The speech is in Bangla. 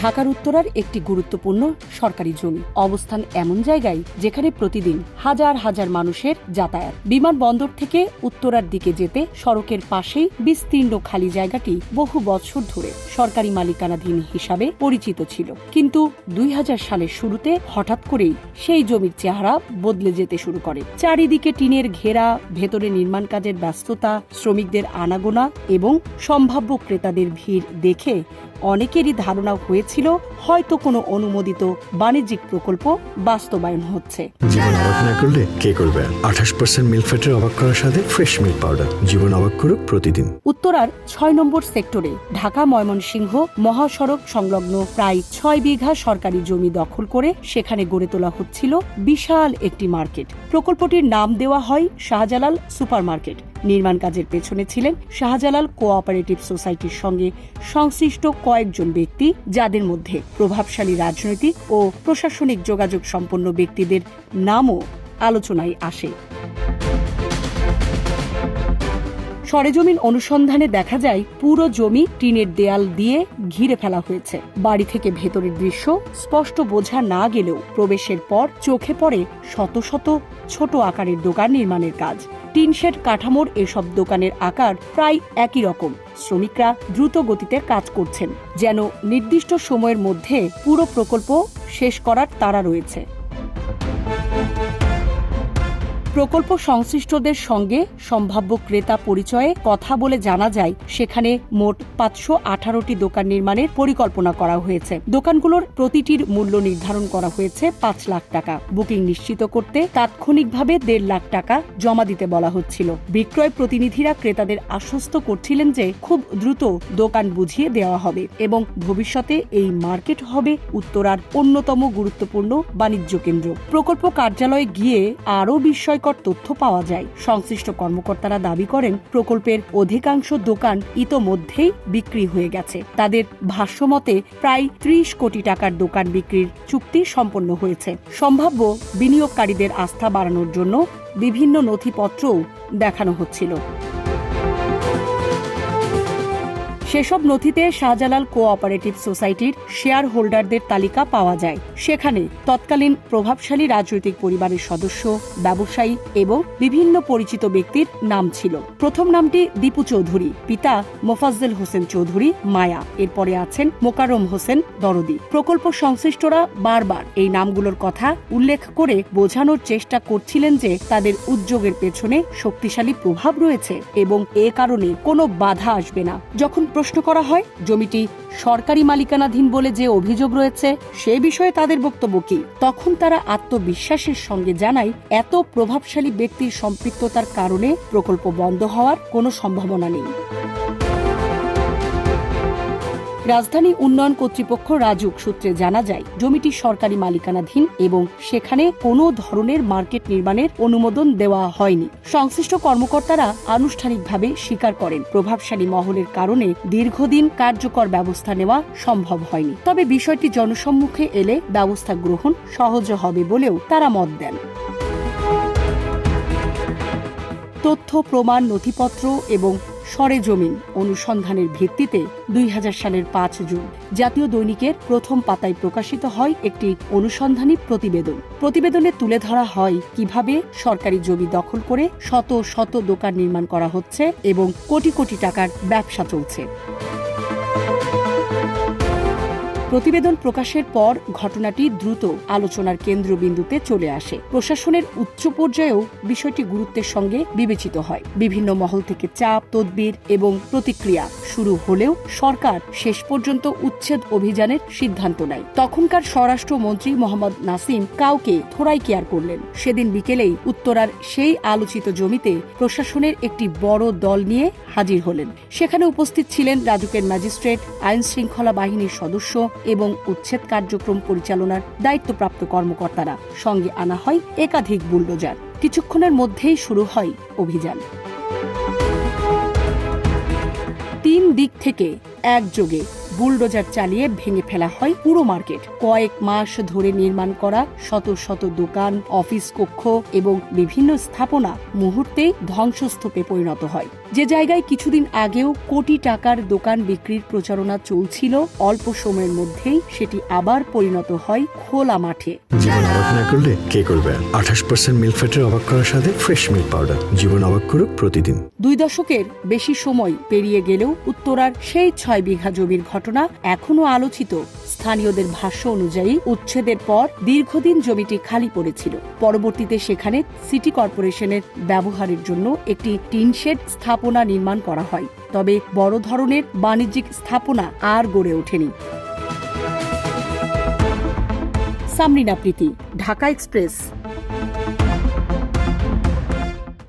ঢাকার উত্তরার একটি গুরুত্বপূর্ণ সরকারি জমি। অবস্থান এমন জায়গায় যেখানে প্রতিদিন হাজার হাজার মানুষের যাতায়াত। বিমানবন্দর থেকে উত্তরার দিকে যেতে সড়কের পাশেই বিস্তীর্ণ খালি জায়গাটি বহু বছর ধরে সরকারি মালিকানাধীন হিসাবে পরিচিত ছিল। কিন্তু 2000 সালের শুরুতে হঠাৎ করেই সেই জমির চেহারা বদলে যেতে শুরু করে। চারিদিকে টিনের ঘেরা, ভেতরে নির্মাণ কাজের ব্যস্ততা, শ্রমিকদের আনাগোনা এবং সম্ভাব্য ক্রেতাদের ভিড় দেখে অনেকেরই ধারণা হয়েছিল হয়তো কোনো অনুমোদিত বাণিজ্যিক প্রকল্প বাস্তবায়ন হচ্ছে। জীবন অবাক না করলে কে করবে? 28% মিল্ক ফ্যাটের অবাক করার সাথে ফ্রেশ মিল্ক পাউডার। জীবন অবাক করুক প্রতিদিন। উত্তরার 6 নম্বর সেক্টরে ঢাকা ময়মনসিংহ মহাসড়ক সংলগ্ন প্রায় 6 বিঘা সরকারি জমি দখল করে সেখানে গড়ে তোলা হচ্ছিল বিশাল একটি মার্কেট। প্রকল্পটির নাম দেওয়া হয় শাহজালাল সুপার মার্কেট। নির্মাণ কাজের পেছনে ছিলেন শাহজালাল কোঅপারেটিভ সোসাইটির সঙ্গে সংশ্লিষ্ট কয়েকজন ব্যক্তি, যাদের মধ্যে প্রভাবশালী রাজনৈতিক ও প্রশাসনিক যোগাযোগ সম্পন্ন ব্যক্তিদের নামও আলোচনায় আসে। সরেজমিন অনুসন্ধানে দেখা যায় পুরো জমি টিনের দেয়াল দিয়ে ঘিরে ফেলা হয়েছে। বাড়ি থেকে ভেতরের দৃশ্য স্পষ্ট বোঝা না গেলেও প্রবেশের পর চোখে পড়ে শত শত ছোট আকারের দোকান নির্মাণের কাজ। টিনশেড কাঠামোর এসব দোকানের আকার প্রায় একই রকম। শ্রমিকরা দ্রুত গতিতে কাজ করছেন, যেন নির্দিষ্ট সময়ের মধ্যে পুরো প্রকল্প শেষ করার তাড়া রয়েছে। প্রকল্প সংশ্লিষ্টদের সঙ্গে সম্ভাব্য ক্রেতা পরিচয়ে কথা বলে জানা যায় সেখানে মোট 518টি দোকান নির্মাণের পরিকল্পনা করা হয়েছে। দোকানগুলোর প্রতিটির মূল্য নির্ধারণ করা হয়েছে 5 লাখ টাকা। বুকিং নিশ্চিত করতে তাৎক্ষণিকভাবে 1.5 লাখ টাকা জমা দিতে বলা হচ্ছিল। বিক্রয় প্রতিনিধিরা ক্রেতাদের আশ্বস্ত করছিলেন যে খুব দ্রুত দোকান বুঝিয়ে দেওয়া হবে এবং ভবিষ্যতে এই মার্কেট হবে উত্তরার অন্যতম গুরুত্বপূর্ণ বাণিজ্য কেন্দ্র। প্রকল্প কার্যালয়ে গিয়ে আরও বিস্ময়কর তথ্য পাওয়া যায়। সংশ্লিষ্ট কর্মকর্তারা দাবি করেন প্রকল্পের অধিকাংশ দোকান ইতোমধ্যেই বিক্রি হয়ে গেছে। তাদের ভাষ্যমতে প্রায় 30 কোটি টাকার দোকান বিক্রির চুক্তি সম্পন্ন হয়েছে। সম্ভাব্য বিনিয়োগকারীদের আস্থা বাড়ানোর জন্য বিভিন্ন নথিপত্রও দেখানো হচ্ছিল। সেসব নথিতে শাহজালাল কোঅপারেটিভ সোসাইটির শেয়ার হোল্ডারদের তালিকা পাওয়া যায়। সেখানে তৎকালীন প্রভাবশালী রাজনৈতিক পরিবারের সদস্য, ব্যবসায়ী এবং বিভিন্ন পরিচিত ব্যক্তির নাম ছিল। প্রথম নামটি দীপু চৌধুরী, পিতা মোফাজ্জল হোসেন চৌধুরী মায়া, এরপরে আছেন মোকাররম হোসেন দরদি। প্রকল্প সংশ্লিষ্টরা বারবার এই নামগুলোর কথা উল্লেখ করে বোঝানোর চেষ্টা করছিলেন যে তাদের উদ্যোগের পেছনে শক্তিশালী প্রভাব রয়েছে এবং এ কারণে কোনো বাধা আসবে না। যখন প্রশ্ন করা হয় জমিটি সরকারি মালিকানাধীন বলে যে অভিযোগ রয়েছে সে বিষয়ে তাদের বক্তব্য কি, তখন তারা আত্মবিশ্বাসের সঙ্গে জানায় এত প্রভাবশালী ব্যক্তির সম্পৃক্ততার কারণে প্রকল্প বন্ধ হওয়ার কোনো সম্ভাবনা নেই। রাজধানী উন্নয়ন কর্তৃপক্ষ রাজুক সূত্রে জানা যায় জমিটি সরকারি মালিকানাধীন এবং সেখানে কোনো ধরনের মার্কেট নির্মাণের অনুমোদন দেওয়া হয়নি। সংশ্লিষ্ট কর্মকর্তারা আনুষ্ঠানিকভাবে স্বীকার করেন প্রভাবশালী মহলের কারণে দীর্ঘদিন কার্যকর ব্যবস্থা নেওয়া সম্ভব হয়নি। তবে বিষয়টি জনসম্মুখে এলে ব্যবস্থা গ্রহণ সহজ হবে বলেও তারা মত দেন। তথ্য, প্রমাণ, নথিপত্র এবং সরেজমিন অনুসন্ধানের ভিত্তিতে 2000 সালের 5 জুন জাতীয় দৈনিকের প্রথম পাতায় প্রকাশিত হয় একটি অনুসন্ধানী প্রতিবেদন। প্রতিবেদনে তুলে ধরা হয় কিভাবে সরকারি জমি দখল করে শত শত দোকান নির্মাণ করা হচ্ছে এবং কোটি কোটি টাকার ব্যবসা চলছে। প্রতিবেদন প্রকাশের পর ঘটনাটি দ্রুত আলোচনার কেন্দ্রবিন্দুতে চলে আসে। প্রশাসনের উচ্চ পর্যায়েও বিষয়টি গুরুত্বের সঙ্গে বিবেচিত হয়। বিভিন্ন মহল থেকে চাপ, তদবির এবং প্রতিক্রিয়া শুরু হলেও সরকার শেষ পর্যন্ত উচ্ছেদ অভিযানের সিদ্ধান্ত নেয়। তখনকার স্বরাষ্ট্রমন্ত্রী মোহাম্মদ নাসিম কাউকে থোড়াই কেয়ার করলেন। সেদিন বিকেলেই উত্তরার সেই আলোচিত জমিতে প্রশাসনের একটি বড় দল নিয়ে হাজির হলেন। সেখানে উপস্থিত ছিলেন রাজুকের ম্যাজিস্ট্রেট, আইন শৃঙ্খলা বাহিনীর সদস্য এবং উচ্ছেদ কার্যক্রম পরিচালনার দায়িত্বপ্রাপ্ত কর্মকর্তারা। সঙ্গে আনা হয় একাধিক বুলডোজার। কিছুক্ষণের মধ্যেই শুরু হয় অভিযান। 3 দিক থেকে একযোগে বুলডোজার চালিয়ে ভেঙে ফেলা হয় পুরো মার্কেট। কয়েক মাস ধরে নির্মাণ করা শত শত দোকান, অফিস কক্ষ এবং বিভিন্ন স্থাপনা মুহূর্তেই ধ্বংসস্তূপে পরিণত হয়। যে জায়গায় কিছুদিন আগেও কোটি টাকার দোকান বিক্রির প্রচারণা চলছিল, অল্প সময়ের মধ্যেই সেটি আবার পরিণত হয় খোলা মাঠে। জীবন অবাক না করলে কে করবে? 28% মিল্ক ফ্যাটের অবাক করার সাথে ফ্রেশ মিল্ক পাউডার। জীবন অবাক করুক প্রতিদিন। 2 দশকের বেশি সময় পেরিয়ে গেলেও উত্তরার সেই 6 বিঘা জমির ঘটনা এখনো আলোচিত। স্থানীয়দের ভাষ্য অনুযায়ী উচ্ছেদের পর দীর্ঘদিন জমিটি খালি পড়েছিল। পরবর্তীতে সেখানে সিটি কর্পোরেশনের ব্যবহারের জন্য একটি টিনশেড স্থাপনা নির্মাণ করা হয়। তবে বড় ধরনের বাণিজ্যিক স্থাপনা আর গড়ে ওঠেনি। সামরিনা প্রীতি, ঢাকা এক্সপ্রেস।